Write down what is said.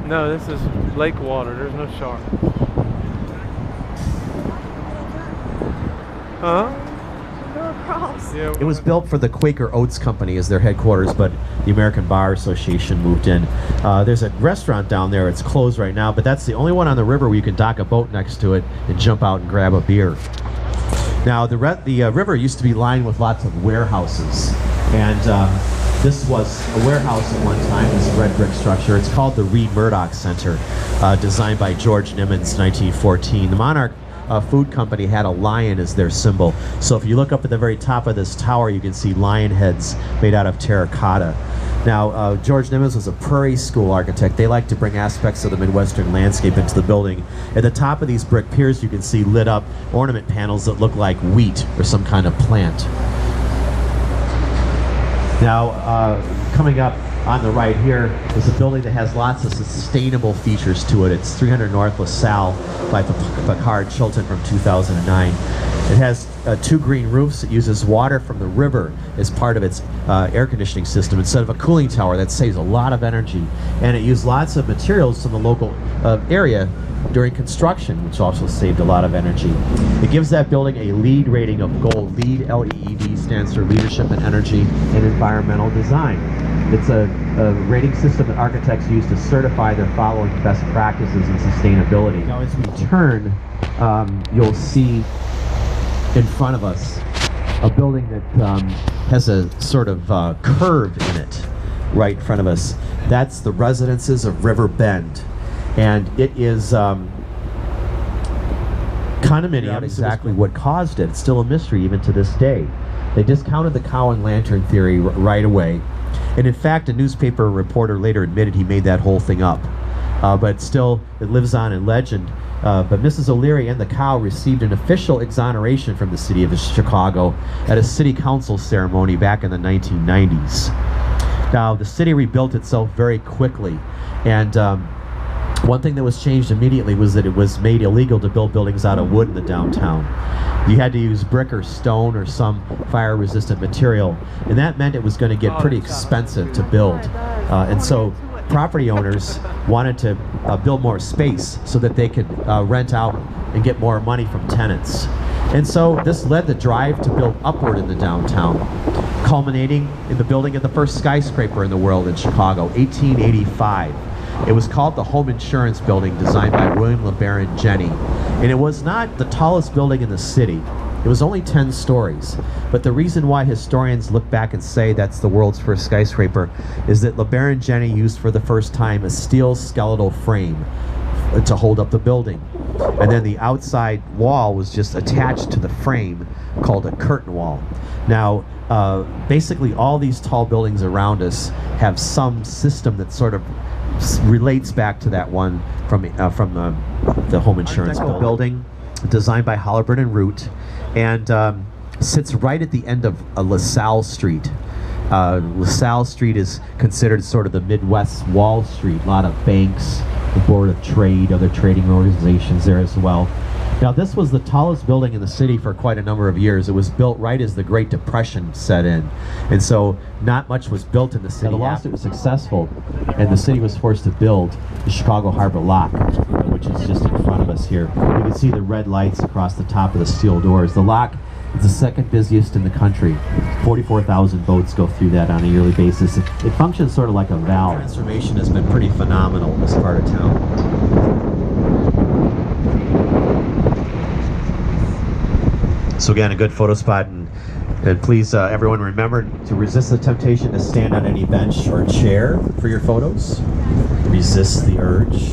No, this is lake water. There's no shark. Huh? Go across. Yeah. It was built for the Quaker Oats Company as their headquarters, but the American Bar Association moved in. There's a restaurant down there. It's closed right now, but that's the only one on the river where you can dock a boat next to it and jump out and grab a beer. Now, the river used to be lined with lots of warehouses, and this was a warehouse at one time, this red brick structure. It's called the Reed Murdoch Center, designed by George Nimitz, 1914. The Monarch Food Company had a lion as their symbol. So if you look up at the very top of this tower, you can see lion heads made out of terracotta. Now, George Nimitz was a prairie school architect. They like to bring aspects of the Midwestern landscape into the building. At the top of these brick piers, you can see lit up ornament panels that look like wheat or some kind of plant. Now, coming up on the right here is a building that has lots of sustainable features to it. It's 300 North LaSalle by Picard Chilton from 2009. It has 2 green roofs. It uses water from the river as part of its air conditioning system instead of a cooling tower. That saves a lot of energy. And it used lots of materials from the local area during construction, which also saved a lot of energy. It gives that building a LEED rating of gold. LEED, L-E-E-D, stands for Leadership in Energy and Environmental Design. It's a rating system that architects use to certify they're following best practices in sustainability. Now, as we turn, you'll see in front of us a building that has a sort of curve in it right in front of us. That's the Residences of River Bend. And it is condominium. Exactly what caused it. It's still a mystery even to this day. They discounted the cow and lantern theory right away. And in fact, a newspaper reporter later admitted he made that whole thing up. But still, it lives on in legend. But Mrs. O'Leary and the cow received an official exoneration from the city of Chicago at a city council ceremony back in the 1990s. Now, the city rebuilt itself very quickly. And one thing that was changed immediately was that it was made illegal to build buildings out of wood in the downtown. You had to use brick or stone or some fire-resistant material, and that meant it was going to get pretty expensive to build. And so property owners wanted to build more space so that they could rent out and get more money from tenants. And so this led the drive to build upward in the downtown, culminating in the building of the first skyscraper in the world in Chicago, 1885. It was called the Home Insurance Building, designed by William LeBaron Jenney. And it was not the tallest building in the city. It was only 10 stories. But the reason why historians look back and say that's the world's first skyscraper is that LeBaron Jenney used for the first time a steel skeletal frame to hold up the building. And then the outside wall was just attached to the frame, called a curtain wall. Now, basically all these tall buildings around us have some system that sort of relates back to that one from the Home Insurance Building, designed by Halliburton and Root, and sits right at the end of LaSalle Street. LaSalle Street is considered sort of the Midwest Wall Street. A lot of banks, the Board of Trade, other trading organizations there as well. Now, this was the tallest building in the city for quite a number of years. It was built right as the Great Depression set in, and so not much was built in the city. Now, the lawsuit was successful, and the city was forced to build the Chicago Harbor Lock, which is just in front of us here. You can see the red lights across the top of the steel doors. The lock is the second busiest in the country. 44,000 boats go through that on a yearly basis. It functions sort of like a valve. Transformation has been pretty phenomenal in this part of town. So again, a good photo spot, and please, everyone, remember to resist the temptation to stand on any bench or chair for your photos. Resist the urge.